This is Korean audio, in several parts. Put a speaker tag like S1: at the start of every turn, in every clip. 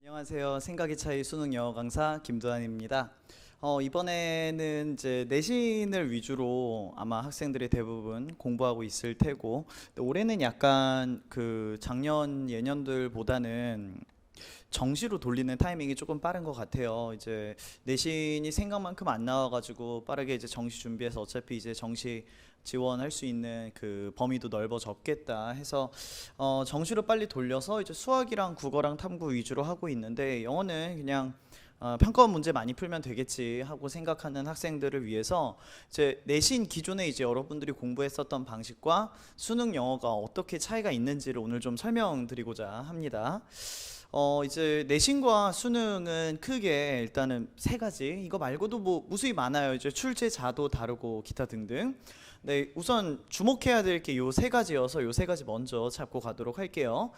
S1: 안녕하세요. 생각의 차이 수능 영어 강사 김도환입니다. 이번에는 이제 내신을 위주로 아마 학생들이 대부분 공부하고 있을 테고, 근데 올해는 약간 그 작년 예년들보다는 정시로 돌리는 타이밍이 조금 빠른 것 같아요. 이제 내신이 생각만큼 안 나와가지고 빠르게 이제 정시 준비해서 어차피 이제 정시 지원할 수 있는 그 범위도 넓어졌겠다 해서 정시로 빨리 돌려서 이제 수학이랑 국어랑 탐구 위주로 하고 있는데, 영어는 그냥 평가원 문제 많이 풀면 되겠지 하고 생각하는 학생들을 위해서 이제 내신 기존에 이제 여러분들이 공부했었던 방식과 수능 영어가 어떻게 차이가 있는지를 오늘 좀 설명드리고자 합니다. 이제 내신과 수능은 크게 일단은 세 가지, 이거 말고도 뭐 무수히 많아요. 이제 출제자도 다르고 기타 등등. 네, 우선 주목해야 될 게 요 세 가지여서 요 세 가지 먼저 잡고 가도록 할게요.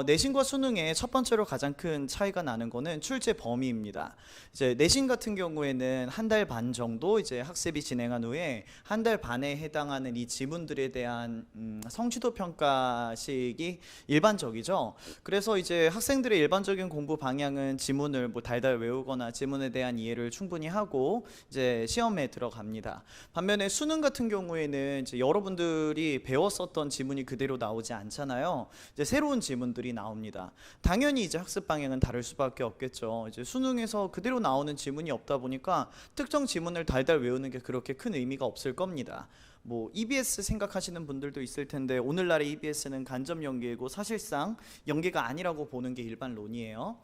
S1: 내신과 수능의 첫 번째로 가장 큰 차이가 나는 거는 출제 범위입니다. 이제 내신 같은 경우에는 한 달 반 정도 이제 학습이 진행한 후에 한 달 반에 해당하는 이 지문들에 대한 성취도 평가식이 일반적이죠. 그래서 이제 학생들의 일반적인 공부 방향은 지문을 뭐 달달 외우거나 지문에 대한 이해를 충분히 하고 이제 시험에 들어갑니다. 반면에 수능 같은 경우에는 이제 여러분들이 배웠었던 지문이 그대로 나오지 않잖아요. 이제 새로운 지문들이 나옵니다. 당연히 이제 학습 방향은 다를 수밖에 없겠죠. 이제 수능에서 그대로 나오는 지문이 없다 보니까 특정 지문을 달달 외우는 게 그렇게 큰 의미가 없을 겁니다. 뭐 EBS 생각하시는 분들도 있을 텐데, 오늘날의 EBS는 간접 연계이고 사실상 연계가 아니라고 보는 게 일반론이에요.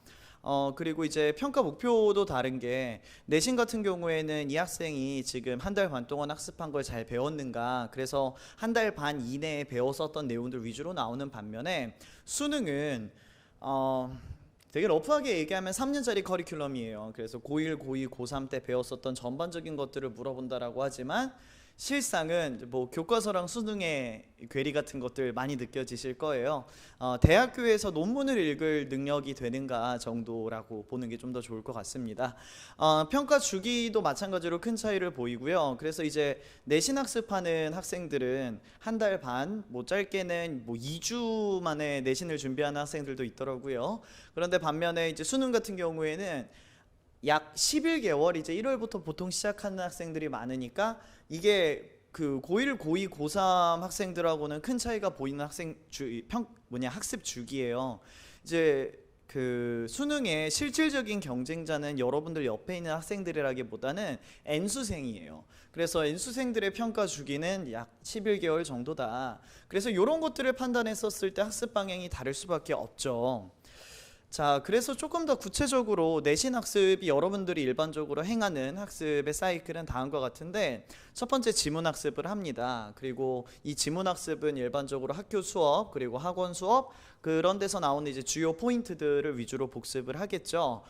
S1: 그리고 이제 평가 목표도 다른 게, 내신 같은 경우에는 이 학생이 지금 한 달 반 동안 학습한 걸 잘 배웠는가, 그래서 한 달 반 이내에 배웠었던 내용들 위주로 나오는 반면에 수능은 되게 러프하게 얘기하면 3년짜리 커리큘럼이에요. 그래서 고1, 고2, 고3 때 배웠었던 전반적인 것들을 물어본다라고 하지만 실상은 뭐 교과서랑 수능의 괴리 같은 것들 많이 느껴지실 거예요. 대학교에서 논문을 읽을 능력이 되는가 정도라고 보는 게 좀 더 좋을 것 같습니다. 평가 주기도 마찬가지로 큰 차이를 보이고요. 그래서 이제 내신 학습하는 학생들은 한 달 반, 뭐 짧게는 뭐 2주 만에 내신을 준비하는 학생들도 있더라고요. 그런데 반면에 이제 수능 같은 경우에는 약 11개월, 이제 1월부터 보통 시작하는 학생들이 많으니까 이게 그 고1, 고2, 고3 학생들하고는 큰 차이가 보이는 학습 주기예요. 이제 그 수능의 실질적인 경쟁자는 여러분들 옆에 있는 학생들이라기보다는 N수생이에요. 그래서 N수생들의 평가 주기는 약 11개월 정도다. 그래서 이런 것들을 판단했었을 때 학습 방향이 다를 수밖에 없죠. 자, 그래서 조금 더 구체적으로 내신 학습이 여러분들이 일반적으로 행하는 학습의 사이클은 다음과 같은데, 첫 번째 지문 학습을 합니다. 그리고 이 지문 학습은 일반적으로 학교 수업 그리고 학원 수업 그런 데서 나오는 이제 주요 포인트들을 위주로 복습을 하겠죠.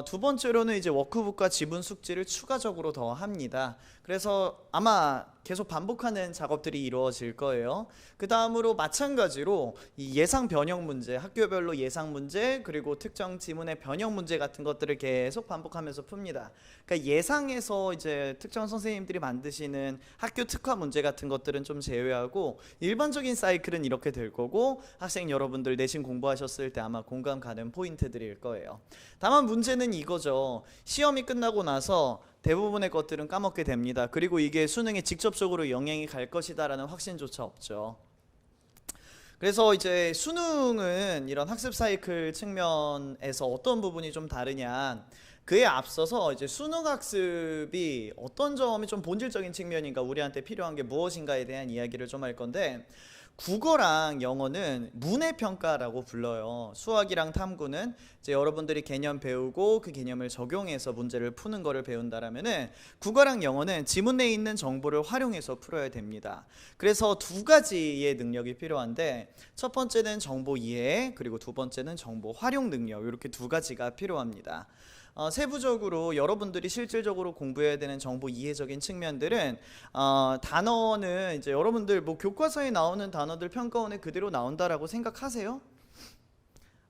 S1: 두 번째로는 이제 워크북과 지문 숙지를 추가적으로 더 합니다. 그래서 아마 계속 반복하는 작업들이 이루어질 거예요. 그 다음으로 마찬가지로 이 예상 변형 문제, 학교별로 예상 문제 그리고 특정 지문의 변형 문제 같은 것들을 계속 반복하면서 풉니다. 그러니까 예상에서 이제 특정 선생님들이 만드시는 학교 특화 문제 같은 것들은 좀 제외하고 일반적인 사이클은 이렇게 될 거고, 학생 여러분들 내신 공부하셨을 때 아마 공감 가는 포인트들일 거예요. 다만 문제는 이거죠. 시험이 끝나고 나서 대부분의 것들은 까먹게 됩니다. 그리고 이게 수능에 직접적으로 영향이 갈 것이다라는 확신조차 없죠. 그래서 이제 수능은 이런 학습 사이클 측면에서 어떤 부분이 좀 다르냐, 그에 앞서서 이제 수능 학습이 어떤 점이 좀 본질적인 측면인가, 우리한테 필요한 게 무엇인가에 대한 이야기를 좀 할 건데, 국어랑 영어는 문해평가라고 불러요. 수학이랑 탐구는 이제 여러분들이 개념 배우고 그 개념을 적용해서 문제를 푸는 거를 배운다라면은, 국어랑 영어는 지문 내에 있는 정보를 활용해서 풀어야 됩니다. 그래서 두 가지의 능력이 필요한데, 첫 번째는 정보 이해, 그리고 두 번째는 정보 활용 능력, 이렇게 두 가지가 필요합니다. 세부적으로 여러분들이 실질적으로 공부해야 되는 정보 이해적인 측면들은, 단어는 이제 여러분들 뭐 교과서에 나오는 단어들 평가원에 그대로 나온다라고 생각하세요?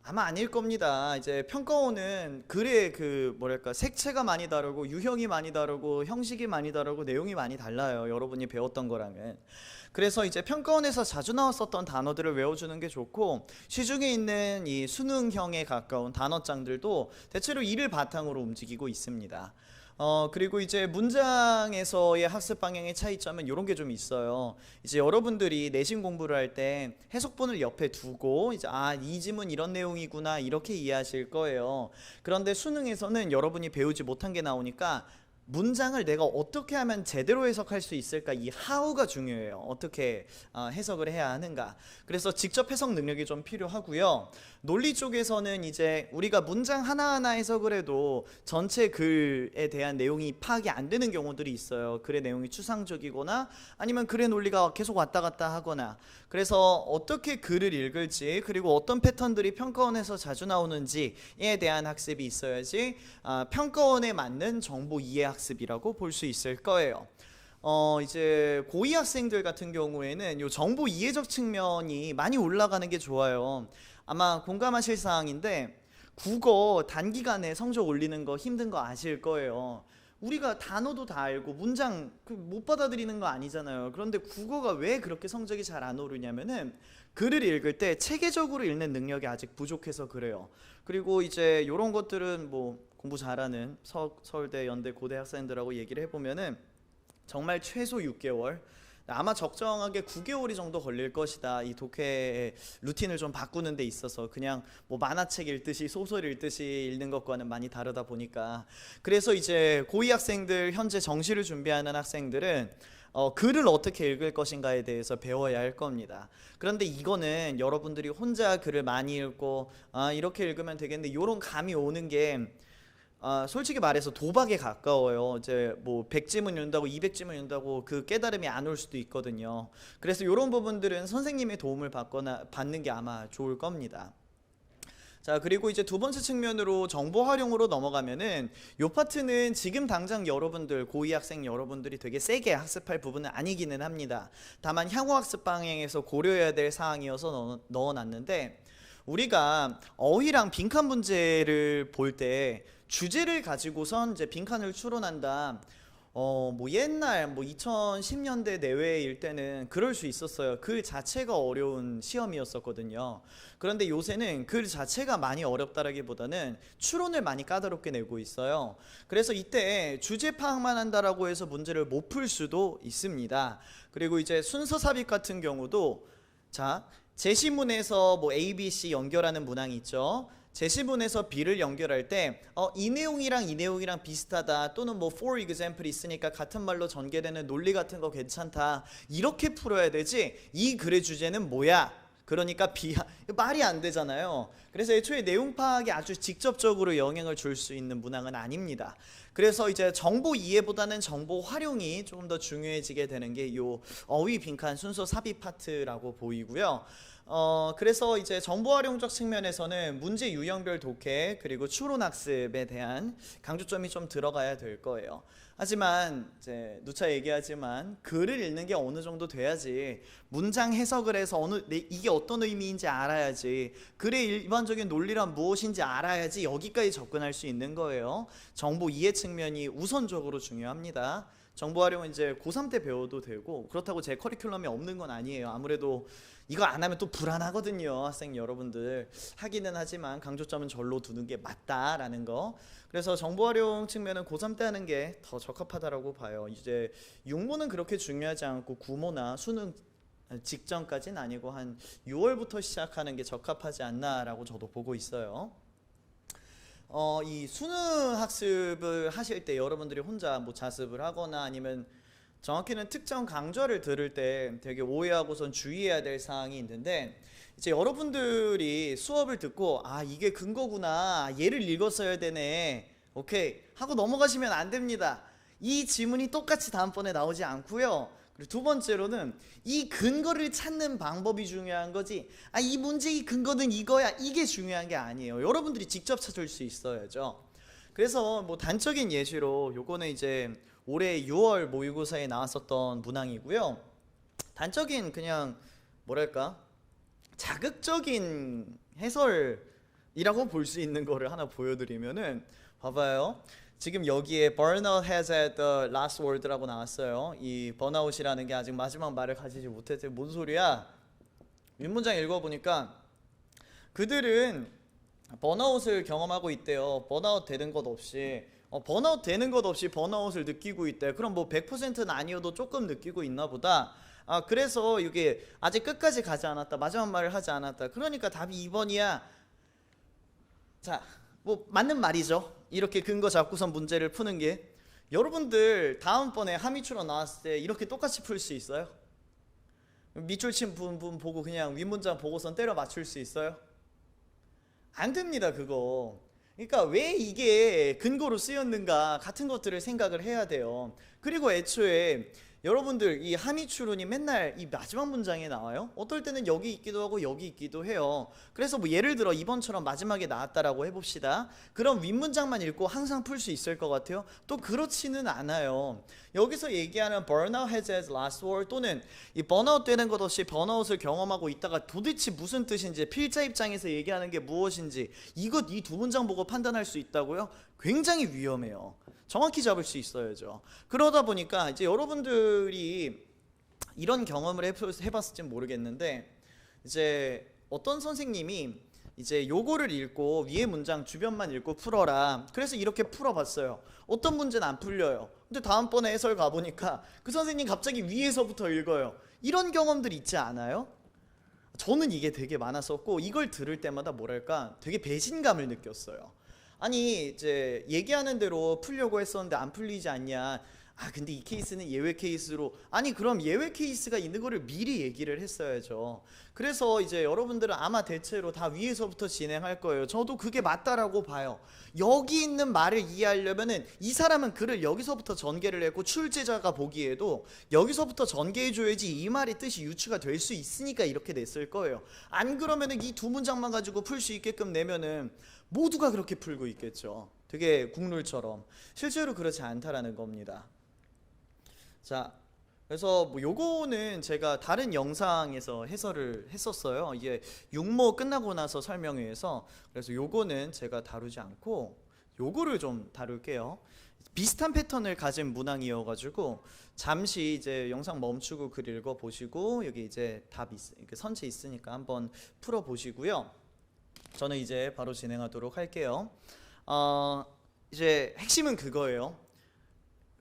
S1: 아마 아닐 겁니다. 이제 평가원은 글의 색채가 많이 다르고 유형이 많이 다르고 형식이 많이 다르고 내용이 많이 달라요. 여러분이 배웠던 거랑은. 그래서 이제 평가원에서 자주 나왔었던 단어들을 외워주는 게 좋고, 시중에 있는 이 수능형에 가까운 단어장들도 대체로 이를 바탕으로 움직이고 있습니다. 그리고 이제 문장에서의 학습 방향의 차이점은 이런 게 좀 있어요. 이제 여러분들이 내신 공부를 할 때 해석본을 옆에 두고 이제 이 지문 이런 내용이구나 이렇게 이해하실 거예요. 그런데 수능에서는 여러분이 배우지 못한 게 나오니까 문장을 내가 어떻게 하면 제대로 해석할 수 있을까, 이 how가 중요해요. 어떻게 해석을 해야 하는가. 그래서 직접 해석 능력이 좀 필요하고요. 논리 쪽에서는 이제 우리가 문장 하나하나 해석을 해도 전체 글에 대한 내용이 파악이 안 되는 경우들이 있어요. 글의 내용이 추상적이거나 아니면 글의 논리가 계속 왔다 갔다 하거나. 그래서 어떻게 글을 읽을지, 그리고 어떤 패턴들이 평가원에서 자주 나오는지에 대한 학습이 있어야지 평가원에 맞는 정보 이해 학습이라고 볼 수 있을 거예요. 이제 고2 학생들 같은 경우에는 요 정보 이해적 측면이 많이 올라가는 게 좋아요. 아마 공감하실 사항인데, 국어 단기간에 성적 올리는 거 힘든 거 아실 거예요. 우리가 단어도 다 알고 문장 못 받아들이는 거 아니잖아요. 그런데 국어가 왜 그렇게 성적이 잘 안 오르냐면은 글을 읽을 때 체계적으로 읽는 능력이 아직 부족해서 그래요. 그리고 이제 이런 것들은 뭐 공부 잘하는 서울대, 연대, 고대 학생들하고 얘기를 해보면은 정말 최소 6개월, 아마 적정하게 9개월이 정도 걸릴 것이다. 이 독해의 루틴을 좀 바꾸는 데 있어서 그냥 뭐 만화책 읽듯이 소설 읽듯이 읽는 것과는 많이 다르다 보니까. 그래서 이제 고2 학생들, 현재 정시를 준비하는 학생들은 글을 어떻게 읽을 것인가에 대해서 배워야 할 겁니다. 그런데 이거는 여러분들이 혼자 글을 많이 읽고 이렇게 읽으면 되겠는데, 이런 감이 오는 게 솔직히 말해서 도박에 가까워요. 이제 뭐 100지문 읽는다고 200지문 읽는다고 그 깨달음이 안 올 수도 있거든요. 그래서 이런 부분들은 선생님의 도움을 받는 게 아마 좋을 겁니다. 자, 그리고 이제 두 번째 측면으로 정보 활용으로 넘어가면은 요 파트는 지금 당장 여러분들, 고2 학생 여러분들이 되게 세게 학습할 부분은 아니기는 합니다. 다만 향후 학습 방향에서 고려해야 될 사항이어서 넣어놨는데, 우리가 어휘랑 빈칸 문제를 볼 때 주제를 가지고선 이제 빈칸을 추론한다. 뭐 옛날 2010년대 내외일 때는 그럴 수 있었어요. 글 자체가 어려운 시험이었었거든요. 그런데 요새는 글 자체가 많이 어렵다라기보다는 추론을 많이 까다롭게 내고 있어요. 그래서 이때 주제 파악만 한다라고 해서 문제를 못 풀 수도 있습니다. 그리고 이제 순서 삽입 같은 경우도, 자, 제시문에서 뭐 A, B, C 연결하는 문항이 있죠. 제시문에서 B를 연결할 때 이 내용이랑 이 내용이랑 비슷하다, 또는 뭐 for example 있으니까 같은 말로 전개되는 논리 같은 거 괜찮다, 이렇게 풀어야 되지 이 글의 주제는 뭐야? 그러니까 말이 안 되잖아요. 그래서 애초에 내용 파악에 아주 직접적으로 영향을 줄 수 있는 문항은 아닙니다. 그래서 이제 정보 이해보다는 정보 활용이 조금 더 중요해지게 되는 게 요 어휘 빈칸 순서 삽입 파트라고 보이고요. 그래서 이제 정보 활용적 측면에서는 문제 유형별 독해, 그리고 추론 학습에 대한 강조점이 좀 들어가야 될 거예요. 하지만 이제 누차 얘기하지만 글을 읽는 게 어느 정도 돼야지, 문장 해석을 해서 이게 어떤 의미인지 알아야지, 글의 일반적인 논리란 무엇인지 알아야지 여기까지 접근할 수 있는 거예요. 정보 이해 측면이 우선적으로 중요합니다. 정보 활용은 이제 고3 때 배워도 되고, 그렇다고 제 커리큘럼에 없는 건 아니에요. 아무래도 이거 안 하면 또 불안하거든요. 학생 여러분들 하기는 하지만 강조점은 절로 두는 게 맞다라는 거. 그래서 정보 활용 측면은 고3 때 하는 게 더 적합하다라고 봐요. 이제 육모는 그렇게 중요하지 않고 구모나 수능 직전까지는 아니고 한 6월부터 시작하는 게 적합하지 않나라고 저도 보고 있어요. 이 수능 학습을 하실 때 여러분들이 혼자 뭐 자습을 하거나 아니면 정확히는 특정 강좌를 들을 때 되게 오해하고선 주의해야 될 사항이 있는데, 이제 여러분들이 수업을 듣고 이게 근거구나, 얘를 읽었어야 되네, 오케이 하고 넘어가시면 안 됩니다. 이 지문이 똑같이 다음번에 나오지 않고요. 그리고 두 번째로는 이 근거를 찾는 방법이 중요한 거지, 이 문제의 근거는 이거야, 이게 중요한 게 아니에요. 여러분들이 직접 찾을 수 있어야죠. 그래서 뭐 단적인 예시로 요거는 이제 올해 6월 모의고사에 나왔었던 문항이고요. 단적인 그냥 뭐랄까 자극적인 해설 이라고 볼 수 있는 거를 하나 보여드리면은 봐봐요. 지금 여기에 burnout has had the last word라고 나왔어요. 이 번아웃이라는 게 아직 마지막 말을 가지지 못했어요. 뭔 소리야? 윗문장 읽어보니까 그들은 번아웃을 경험하고 있대요. 번아웃 되는 것 없이 번아웃 되는 것 없이 번아웃을 느끼고 있대. 그럼 뭐 100%는 아니어도 조금 느끼고 있나 보다. 그래서 이게 아직 끝까지 가지 않았다. 마지막 말을 하지 않았다. 그러니까 답이 2번이야. 자, 뭐 맞는 말이죠. 이렇게 근거 잡고선 문제를 푸는 게. 여러분들 다음번에 함의추론 나왔을 때 이렇게 똑같이 풀 수 있어요? 밑줄 친 부분 보고 그냥 윗문장 보고선 때려 맞출 수 있어요? 안 됩니다, 그거. 그러니까 왜 이게 근거로 쓰였는가 같은 것들을 생각을 해야 돼요. 그리고 애초에 여러분들 이 함의추론이 맨날 이 마지막 문장에 나와요. 어떨 때는 여기 있기도 하고 여기 있기도 해요. 그래서 뭐 예를 들어 이번처럼 마지막에 나왔다라고 해봅시다. 그럼 윗문장만 읽고 항상 풀 수 있을 것 같아요? 또 그렇지는 않아요. 여기서 얘기하는 burnout has its last word 또는 이 번아웃 되는 것 없이 번아웃을 경험하고 있다가 도대체 무슨 뜻인지, 필자 입장에서 얘기하는 게 무엇인지 이 두 문장 보고 판단할 수 있다고요? 굉장히 위험해요. 정확히 잡을 수 있어야죠. 그러다 보니까 이제 여러분들이 이런 경험을 해봤을지 모르겠는데, 이제 어떤 선생님이 이제 요거를 읽고 위에 문장 주변만 읽고 풀어라. 그래서 이렇게 풀어봤어요. 어떤 문제는 안 풀려요. 근데 다음번에 해설 가보니까 그 선생님 갑자기 위에서부터 읽어요. 이런 경험들 있지 않아요? 저는 이게 되게 많았었고, 이걸 들을 때마다 뭐랄까 되게 배신감을 느꼈어요. 아니 이제 얘기하는 대로 풀려고 했었는데 안 풀리지 않냐. 근데 이 케이스는 예외 케이스로. 아니 그럼 예외 케이스가 있는 거를 미리 얘기를 했어야죠. 그래서 이제 여러분들은 아마 대체로 다 위에서부터 진행할 거예요. 저도 그게 맞다라고 봐요. 여기 있는 말을 이해하려면은 이 사람은 글을 여기서부터 전개를 했고 출제자가 보기에도 여기서부터 전개해줘야지 이 말의 뜻이 유추가 될 수 있으니까 이렇게 냈을 거예요. 안 그러면은 이 두 문장만 가지고 풀 수 있게끔 내면은 모두가 그렇게 풀고 있겠죠. 되게 국룰처럼. 실제로 그렇지 않다라는 겁니다. 자, 그래서 뭐 요거는 제가 다른 영상에서 해설을 했었어요. 이게 육모 끝나고 나서 설명회에서. 그래서 요거는 제가 다루지 않고 요거를 좀 다룰게요. 비슷한 패턴을 가진 문항이어가지고 잠시 이제 영상 멈추고 글 읽어 보시고 여기 이제 선체 있으니까 한번 풀어 보시고요. 저는 이제 바로 진행하도록 할게요. 이제 핵심은 그거예요.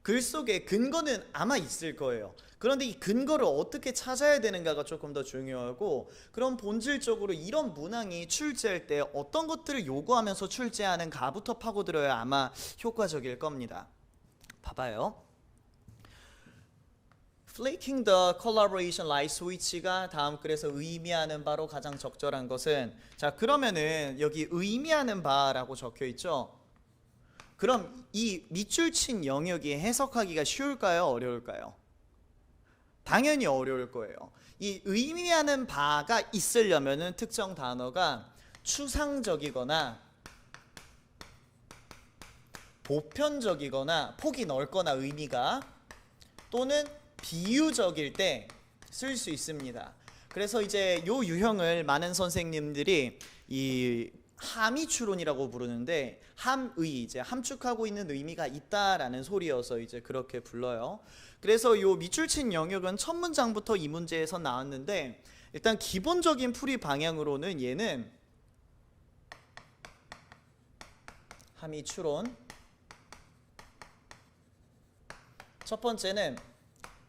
S1: 글 속에 근거는 아마 있을 거예요. 그런데 이 근거를 어떻게 찾아야 되는가가 조금 더 중요하고, 그럼 본질적으로 이런 문항이 출제할 때 어떤 것들을 요구하면서 출제하는가부터 파고들어야 아마 효과적일 겁니다. 봐봐요. Flaking the collaboration light switch가 다음 글에서 의미하는 바로 가장 적절한 것은, 자 그러면은 여기 의미하는 바라고 적혀 있죠. 그럼 이 밑줄 친 영역이 해석하기가 쉬울까요? 어려울까요? 당연히 어려울 거예요. 이 의미하는 바가 있으려면은 특정 단어가 추상적이거나 보편적이거나 폭이 넓거나 의미가, 또는 비유적일 때 쓸 수 있습니다. 그래서 이제 요 유형을 많은 선생님들이 이 함의추론이라고 부르는데, 함의 이제 함축하고 있는 의미가 있다라는 소리여서 이제 그렇게 불러요. 그래서 요 밑줄 친 영역은 첫 문장부터 이 문제에서 나왔는데, 일단 기본적인 풀이 방향으로는 얘는 함의추론, 첫 번째는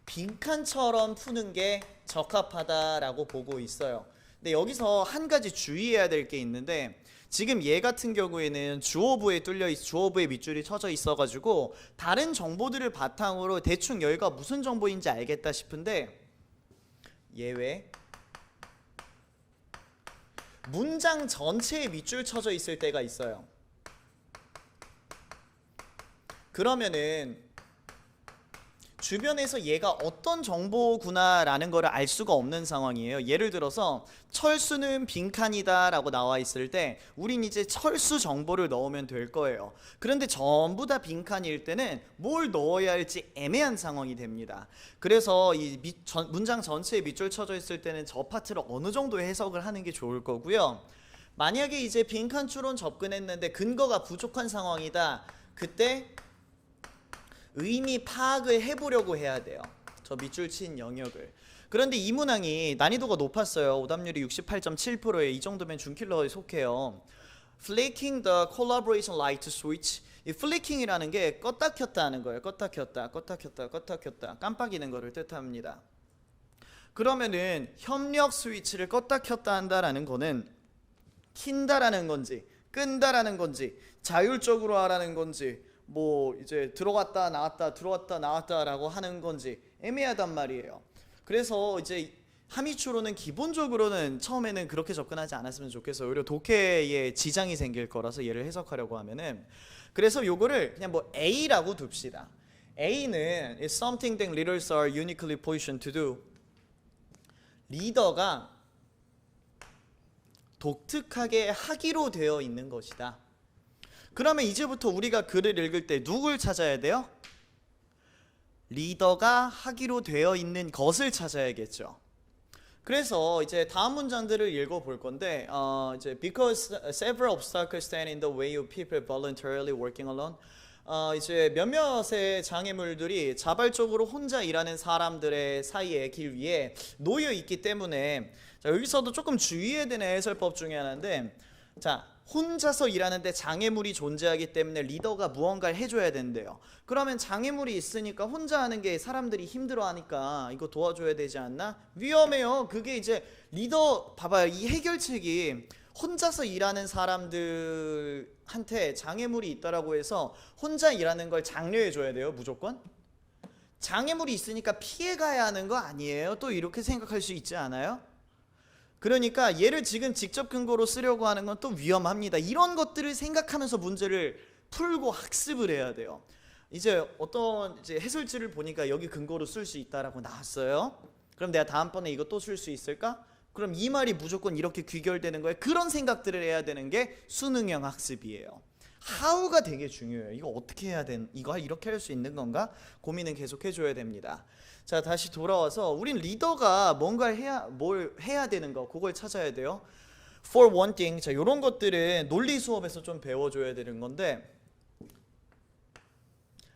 S1: 빈칸처럼 푸는 게 적합하다라고 보고 있어요. 근데 여기서 한 가지 주의해야 될 게 있는데, 지금 얘 같은 경우에는 주어부에 주어부에 밑줄이 쳐져 있어가지고 다른 정보들을 바탕으로 대충 여기가 무슨 정보인지 알겠다 싶은데, 예외 문장 전체에 밑줄 쳐져 있을 때가 있어요. 그러면은 주변에서 얘가 어떤 정보구나라는 거를 알 수가 없는 상황이에요. 예를 들어서 철수는 빈칸이다 라고 나와 있을 때 우린 이제 철수 정보를 넣으면 될 거예요. 그런데 전부 다 빈칸일 때는 뭘 넣어야 할지 애매한 상황이 됩니다. 그래서 이 문장 전체에 밑줄 쳐져 있을 때는 저 파트를 어느 정도 해석을 하는 게 좋을 거고요. 만약에 이제 빈칸 추론 접근했는데 근거가 부족한 상황이다. 그때 의미 파악을 해보려고 해야 돼요. 저 밑줄 친 영역을. 그런데 이 문항이 난이도가 높았어요. 오답률이 68.7%에 이 정도면 준킬러에 속해요. Flicking the collaboration light switch. 이 flicking이라는 게 껐다 켰다 하는 거예요. 껐다 켰다, 껐다 켰다, 껐다 켰다. 깜빡이는 거를 뜻합니다. 그러면은 협력 스위치를 껐다 켰다 한다라는 거는 킨다라는 건지 끈다라는 건지 자율적으로 하라는 건지 뭐 이제 들어갔다 나왔다 들어갔다 나왔다라고 하는 건지 애매하단 말이에요. 그래서 이제 하미추로는 기본적으로는 처음에는 그렇게 접근하지 않았으면 좋겠어요. 오히려 독해에 지장이 생길 거라서 얘를 해석하려고 하면은 그래서 요거를 그냥 뭐 A라고 둡시다. A는 is something that leaders are uniquely positioned to do. 리더가 독특하게 하기로 되어 있는 것이다. 그러면 이제부터 우리가 글을 읽을 때 누굴 찾아야 돼요? 리더가 하기로 되어 있는 것을 찾아야겠죠. 그래서 이제 다음 문장들을 읽어볼 건데 이제 because several obstacles stand in the way of people voluntarily working alone. 이제 몇몇의 장애물들이 자발적으로 혼자 일하는 사람들의 사이에 길 위에 놓여 있기 때문에 자, 여기서도 조금 주의해야 되는 해설법 중에 하나인데 자 혼자서 일하는데 장애물이 존재하기 때문에 리더가 무언가를 해줘야 된대요. 그러면 장애물이 있으니까 혼자 하는 게 사람들이 힘들어하니까 이거 도와줘야 되지 않나? 위험해요. 그게 이제 리더 봐봐요. 이 해결책이 혼자서 일하는 사람들한테 장애물이 있다라고 해서 혼자 일하는 걸 장려해 줘야 돼요. 무조건. 장애물이 있으니까 피해 가야 하는 거 아니에요? 또 이렇게 생각할 수 있지 않아요? 그러니까 얘를 지금 직접 근거로 쓰려고 하는 건 또 위험합니다. 이런 것들을 생각하면서 문제를 풀고 학습을 해야 돼요. 이제 어떤 이제 해설지를 보니까 여기 근거로 쓸 수 있다라고 나왔어요. 그럼 내가 다음번에 이거 또 쓸 수 있을까? 그럼 이 말이 무조건 이렇게 귀결되는 거예요. 그런 생각들을 해야 되는 게 수능형 학습이에요. how가 되게 중요해요. 이거 어떻게 해야 되는? 이거 이렇게 할 수 있는 건가? 고민은 계속 해줘야 됩니다. 자 다시 돌아와서 우린 리더가 뭔가를 뭘 해야 되는 거 그걸 찾아야 돼요. For one thing, 자 이런 것들은 논리 수업에서 좀 배워줘야 되는 건데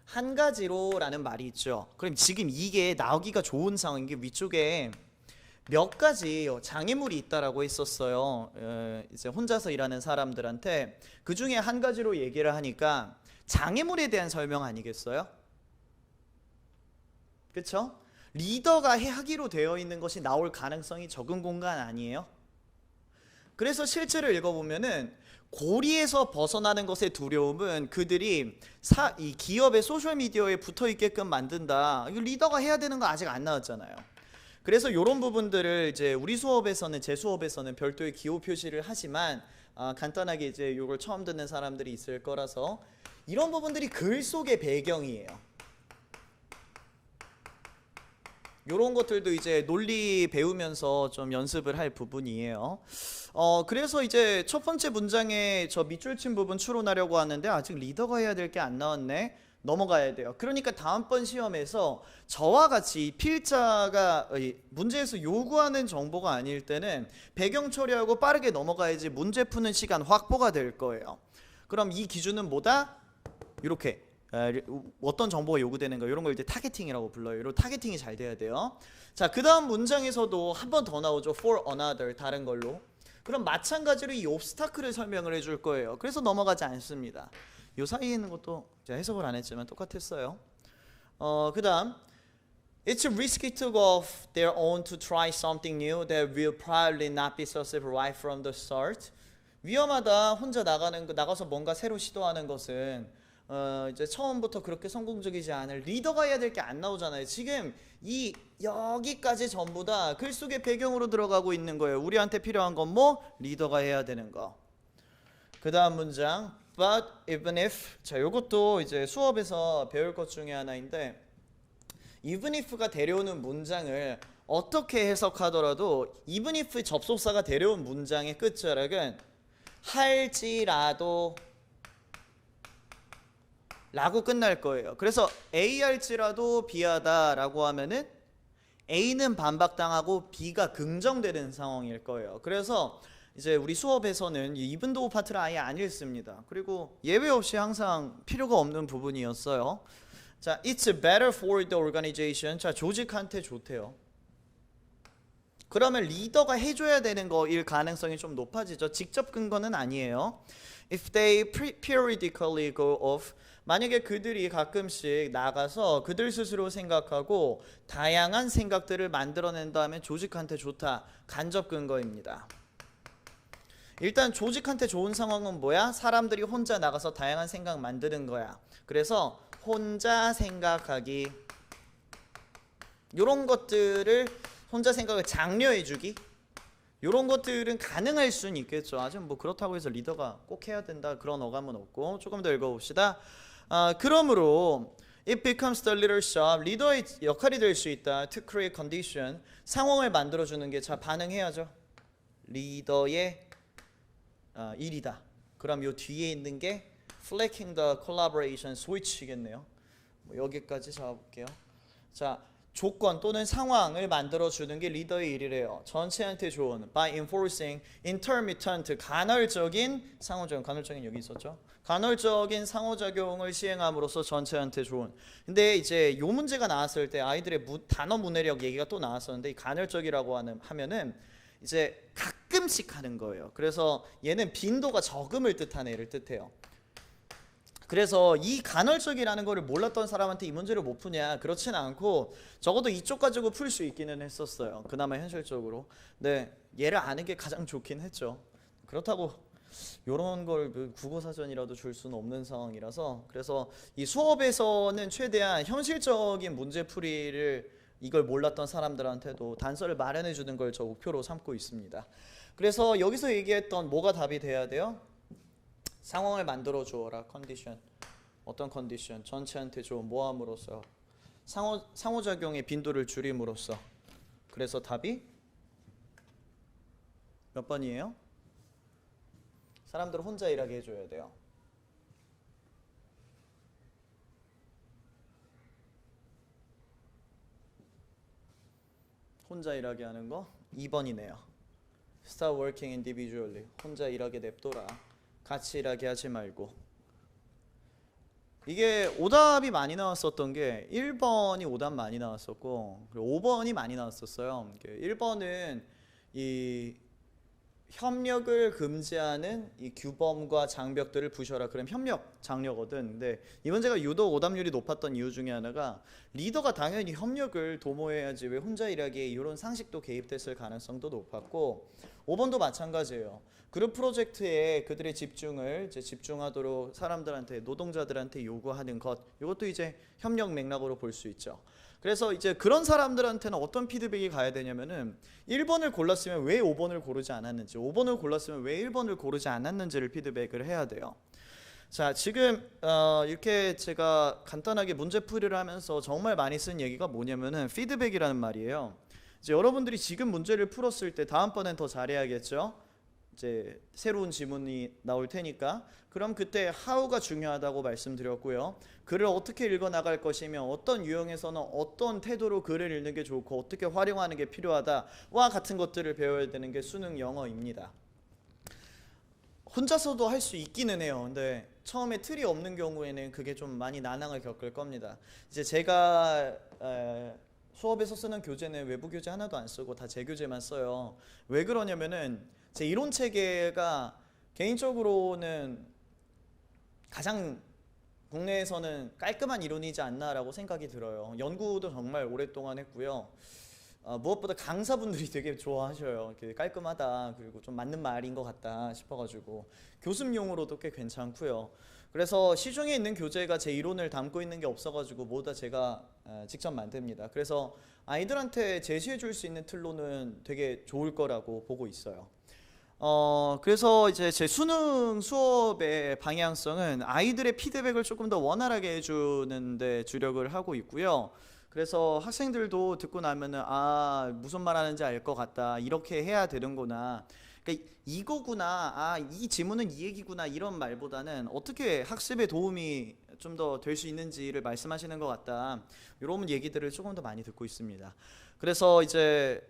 S1: 한 가지로라는 말이 있죠. 그럼 지금 이게 나오기가 좋은 상황인 게 위쪽에 몇 가지 장애물이 있다라고 했었어요. 이제 혼자서 일하는 사람들한테 그 중에 한 가지로 얘기를 하니까 장애물에 대한 설명 아니겠어요? 그렇죠? 리더가 하기로 되어 있는 것이 나올 가능성이 적은 공간 아니에요? 그래서 실제로 읽어보면은 고리에서 벗어나는 것의 두려움은 그들이 이 기업의 소셜미디어에 붙어있게끔 만든다. 이거 리더가 해야 되는 거 아직 안 나왔잖아요. 그래서 이런 부분들을 이제 우리 수업에서는 제 수업에서는 별도의 기호 표시를 하지만 간단하게 이제 이걸 처음 듣는 사람들이 있을 거라서 이런 부분들이 글 속의 배경이에요. 이런 것들도 이제 논리 배우면서 좀 연습을 할 부분이에요. 그래서 이제 첫 번째 문장에 저 밑줄 친 부분 추론하려고 하는데 아직 리더가 해야 될 게 안 나왔네. 넘어가야 돼요. 그러니까 다음번 시험에서 저와 같이 필자가 문제에서 요구하는 정보가 아닐 때는 배경 처리하고 빠르게 넘어가야지 문제 푸는 시간 확보가 될 거예요. 그럼 이 기준은 뭐다? 이렇게 어떤 정보가 요구되는 거 이런 걸 이제 타겟팅이라고 불러요. 이런 타겟팅이 잘 돼야 돼요. 자, 그 다음 문장에서도 한 번 더 나오죠. For another, 다른 걸로. 그럼 마찬가지로 이 obstacle을 설명을 해줄 거예요. 그래서 넘어가지 않습니다. 요 사이에 있는 것도 제가 해석을 안 했지만 똑같았어요. 그 다음 It's risky to go off their own to try something new that will probably not be successful right from the start. 위험하다. 혼자 나가서 뭔가 새로 시도하는 것은 이제 처음부터 그렇게 성공적이지 않을 리더가 해야 될 게 안 나오잖아요. 지금 여기까지 전부 다 글 속의 배경으로 들어가고 있는 거예요. 우리한테 필요한 건 뭐? 리더가 해야 되는 거. 그 다음 문장 But even if 자 요것도 이제 수업에서 배울 것 중에 하나인데 even if가 데려오는 문장을 어떻게 해석하더라도 even if 접속사가 데려온 문장의 끝자락은 할지라도 라고 끝날 거예요. 그래서 A 할지라도 B 하다 라고 하면은 A는 반박당하고 B가 긍정되는 상황일 거예요. 그래서 이제 우리 수업에서는 이 even though 파트를 아예 안 읽습니다. 그리고 예외 없이 항상 필요가 없는 부분이었어요. 자, it's better for the organization. 자, 조직한테 좋대요. 그러면 리더가 해줘야 되는 거일 가능성이 좀 높아지죠. 직접 근거는 아니에요. If they periodically go off, 만약에 그들이 가끔씩 나가서 그들 스스로 생각하고 다양한 생각들을 만들어낸다면 조직한테 좋다. 간접 근거입니다. 일단 조직한테 좋은 상황은 뭐야? 사람들이 혼자 나가서 다양한 생각 만드는 거야. 그래서 혼자 생각하기, 이런 것들을 혼자 생각을 장려해주기, 이런 것들은 가능할 수는 있겠죠. 아주 뭐 그렇다고 해서 리더가 꼭 해야 된다 그런 어감은 없고. 조금 더 읽어봅시다. 그러므로 it becomes the leader's job, 리더의 역할이 될 수 있다. to create condition, 상황을 만들어주는 게. 자, 반응해야죠. 리더의 일이다. 그럼 요 뒤에 있는 게 flanking the collaboration switch겠네요. 뭐 여기까지 잡아볼게요. 자, 조건 또는 상황을 만들어주는 게 리더의 일이래요. 전체한테 좋은 by enforcing intermittent, 간헐적인 상호작용. 간헐적인 여기 있었죠. 간헐적인 상호작용을 시행함으로써 전체한테 좋은. 근데 이제 요 문제가 나왔을 때 아이들의 단어 문해력 얘기가 또 나왔었는데, 이 간헐적이라고 하면은 이제 가끔씩 하는 거예요. 그래서 얘는 빈도가 적음을 뜻하는 애를 뜻해요. 그래서 이 간헐적이라는 거를 몰랐던 사람한테 이 문제를 못 푸냐, 그렇진 않고 적어도 이쪽 가지고 풀 수 있기는 했었어요. 그나마 현실적으로. 네, 얘를 아는 게 가장 좋긴 했죠. 그렇다고 이런 걸 국어사전이라도 줄 수는 없는 상황이라서, 그래서 이 수업에서는 최대한 현실적인 문제풀이를 이걸 몰랐던 사람들한테도 단서를 마련해 주는 걸 저 목표로 삼고 있습니다. 그래서 여기서 얘기했던 뭐가 답이 돼야 돼요? 상황을 만들어 주어라. 컨디션. 어떤 컨디션? 전체한테 좋은 모함으로써 상호작용의 빈도를 줄임으로써. 그래서 답이 몇 번이에요? 사람들 혼자 일하게 해줘야 돼요. 혼자 일하게 하는 거 2번이네요. Start working individually. 혼자 일하게 냅둬라. 같이 일하게 하지 말고. 이게 오답이 많이 나왔었던 게 1번이 오답 많이 나왔었고, 그리고 5번이 많이 나왔었어요. 1번은 이 협력을 금지하는 이 규범과 장벽들을 부셔라. 그럼 협력 장려거든. 근데 이 문제가 유독 오답률이 높았던 이유 중에 하나가 리더가 당연히 협력을 도모해야지 왜 혼자 일하기에 이런 상식도 개입됐을 가능성도 높았고, 5번도 마찬가지예요. 그룹 프로젝트에 그들의 집중을 이제 집중하도록 사람들한테, 노동자들한테 요구하는 것, 이것도 이제 협력 맥락으로 볼 수 있죠. 그래서 이제 그런 사람들한테는 어떤 피드백이 가야 되냐면은 1번을 골랐으면 왜 5번을 고르지 않았는지, 5번을 골랐으면 왜 1번을 고르지 않았는지를 피드백을 해야 돼요. 자, 지금 이렇게 제가 간단하게 문제풀이를 하면서 정말 많이 쓴 얘기가 뭐냐면은 피드백이라는 말이에요. 이제 여러분들이 지금 문제를 풀었을 때 다음번엔 더 잘해야겠죠. 이제 새로운 지문이 나올 테니까. 그럼 그때 how가 중요하다고 말씀드렸고요. 글을 어떻게 읽어 나갈 것이며 어떤 유형에서는 어떤 태도로 글을 읽는 게 좋고 어떻게 활용하는 게 필요하다와 같은 것들을 배워야 되는 게 수능 영어입니다. 혼자서도 할 수 있기는 해요. 근데 처음에 틀이 없는 경우에는 그게 좀 많이 난항을 겪을 겁니다. 이제 제가 수업에서 쓰는 교재는 외부 교재 하나도 안 쓰고 다 제 교재만 써요. 왜 그러냐면은 제 이론 체계가 개인적으로는 가장 국내에서는 깔끔한 이론이지 않나라고 생각이 들어요. 연구도 정말 오랫동안 했고요. 무엇보다 강사분들이 되게 좋아하셔요. 깔끔하다, 그리고 좀 맞는 말인 것 같다 싶어가지고 교습용으로도 꽤 괜찮고요. 그래서 시중에 있는 교재가 제 이론을 담고 있는 게 없어가지고 모두 다 제가 직접 만듭니다. 그래서 아이들한테 제시해 줄 수 있는 틀로는 되게 좋을 거라고 보고 있어요. 그래서 이제 제 수능 수업의 방향성은 아이들의 피드백을 조금 더 원활하게 해주는 데 주력을 하고 있고요. 그래서 학생들도 듣고 나면은 무슨 말 하는지 알 것 같다, 이렇게 해야 되는구나, 그러니까 이거구나, 이 지문은 이 얘기구나, 이런 말보다는 어떻게 학습에 도움이 좀 더 될 수 있는지를 말씀하시는 것 같다, 이런 얘기들을 조금 더 많이 듣고 있습니다. 그래서 이제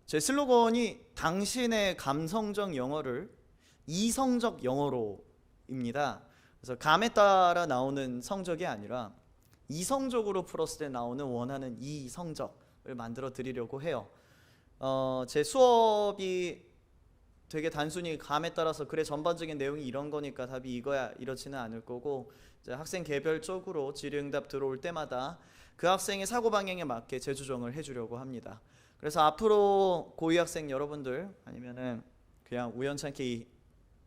S1: 제 슬로건이 당신의 감성적 영어를 이성적 영어로입니다. 그래서 감에 따라 나오는 성적이 아니라 이성적으로 풀었을 때 나오는 원하는 이 성적을 만들어 드리려고 해요. 제 수업이 되게 단순히 감에 따라서 그래 전반적인 내용이 이런 거니까 답이 이거야 이렇지는 않을 거고, 이제 학생 개별적으로 질의응답 들어올 때마다 그 학생의 사고 방향에 맞게 재조정을 해주려고 합니다. 그래서 앞으로 고2 학생 여러분들 아니면은 그냥 우연찮게 이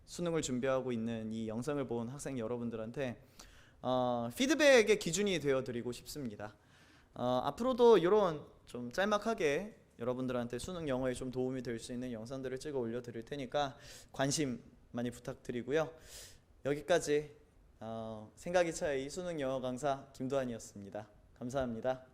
S1: 수능을 준비하고 있는 이 영상을 본 학생 여러분들한테 피드백의 기준이 되어 드리고 싶습니다. 앞으로도 이런 좀 짤막하게 여러분들한테 수능 영어에 좀 도움이 될 수 있는 영상들을 찍어 올려 드릴 테니까 관심 많이 부탁드리고요. 여기까지 생각이 차이 수능 영어 강사 김도환이었습니다. 감사합니다.